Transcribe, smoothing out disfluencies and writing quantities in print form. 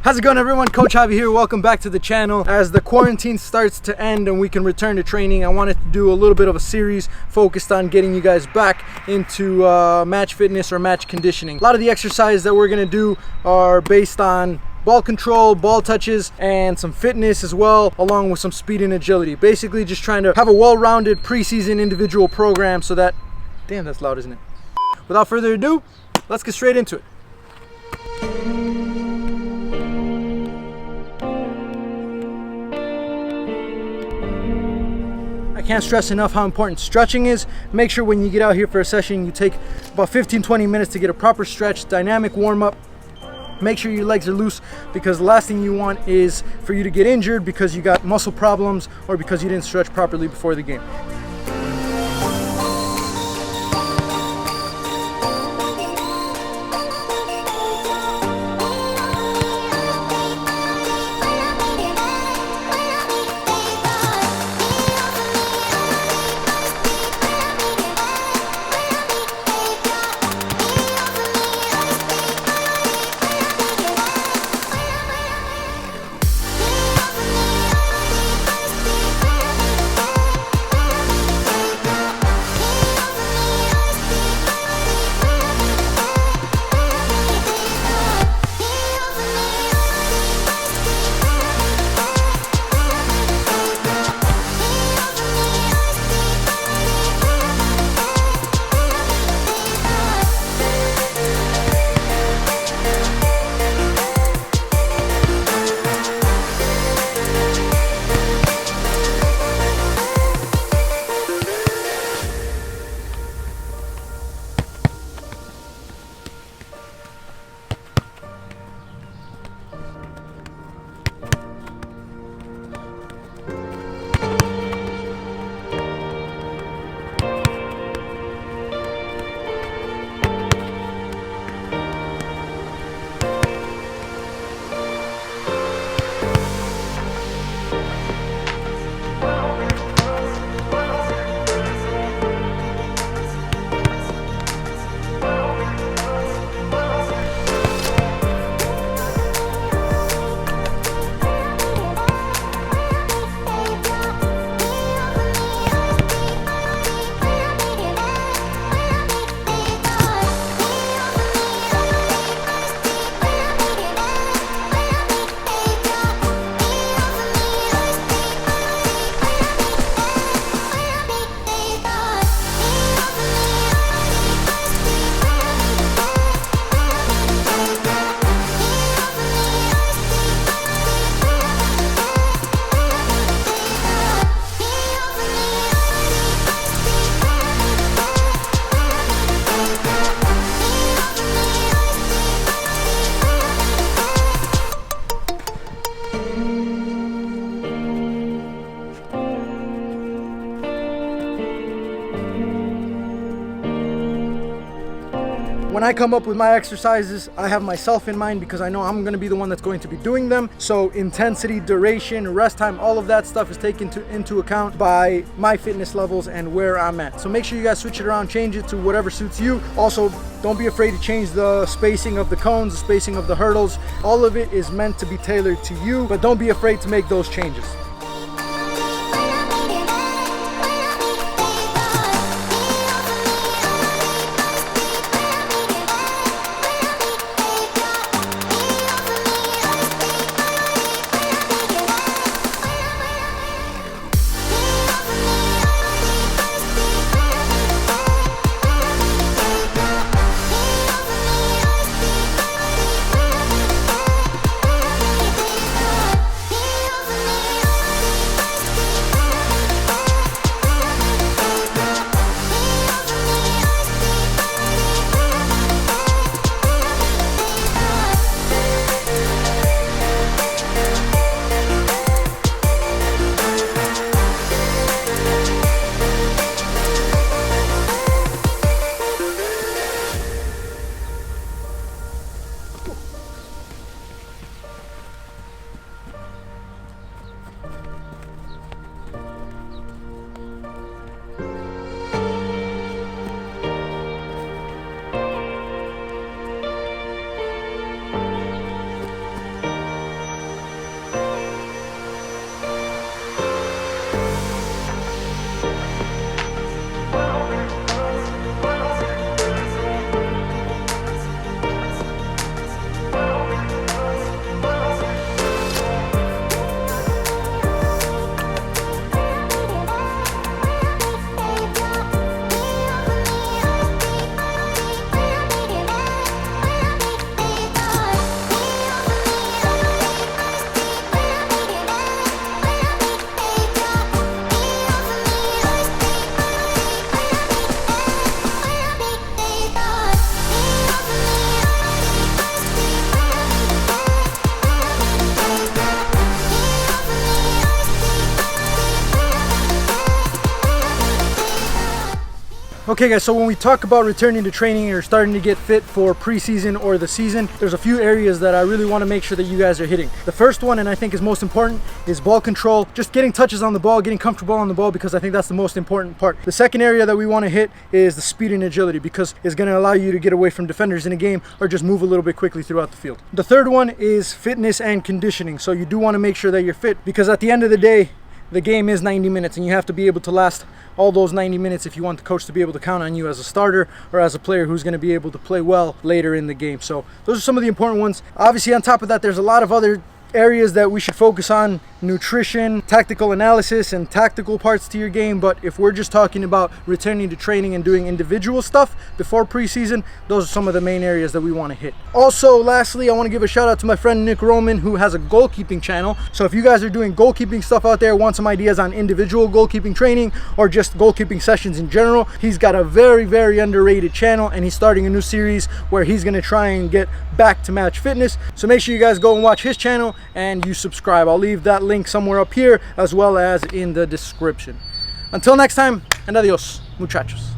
How's it going, everyone? Coach Javi here. Welcome back to the channel. As the quarantine starts to end and we can return to training, I wanted to do a little bit of a series focused on getting you guys back into match fitness or match conditioning. A lot of the exercises that we're going to do are based on ball control, ball touches, and some fitness as well, along with some speed and agility. Basically just trying to have a well-rounded preseason individual program so that, damn, that's loud, isn't it? Without further ado, let's get straight into it. I can't stress enough how important stretching is. Make sure when you get out here for a session, you take about 15-20 minutes to get a proper stretch, dynamic warm-up. Make sure your legs are loose, because the last thing you want is for you to get injured because you got muscle problems or because you didn't stretch properly before the game. When I come up with my exercises, I have myself in mind because I know I'm going to be the one that's going to be doing them. So intensity, duration, rest time, all of that stuff is taken into account by my fitness levels and where I'm at. So make sure you guys switch it around, change it to whatever suits you. Also, don't be afraid to change the spacing of the cones, the spacing of the hurdles. All of it is meant to be tailored to you, but don't be afraid to make those changes. Okay guys, so when we talk about returning to training or starting to get fit for preseason or the season, there's a few areas that I really want to make sure that you guys are hitting. The first one, and I think is most important, is ball control. Just getting touches on the ball, getting comfortable on the ball, because I think that's the most important part. The second area that we want to hit is the speed and agility, because it's going to allow you to get away from defenders in a game or just move a little bit quickly throughout the field. The third one is fitness and conditioning. So you do want to make sure that you're fit, because at the end of the day, the game is 90 minutes and you have to be able to last all those 90 minutes if you want the coach to be able to count on you as a starter or as a player who's going to be able to play well later in the game. So those are some of the important ones. Obviously, on top of that, there's a lot of other areas that we should focus on: nutrition, tactical analysis, and tactical parts to your game. But if we're just talking about returning to training and doing individual stuff before preseason, those are some of the main areas that we want to hit. Also, lastly, I want to give a shout out to my friend Nick Roman, who has a goalkeeping channel. So if you guys are doing goalkeeping stuff out there, want some ideas on individual goalkeeping training or just goalkeeping sessions in general, he's got a very underrated channel, and he's starting a new series where he's going to try and get back to match fitness. So make sure you guys go and watch his channel and you subscribe. I'll leave that link somewhere up here as well as in the description. Until next time, and adios, muchachos.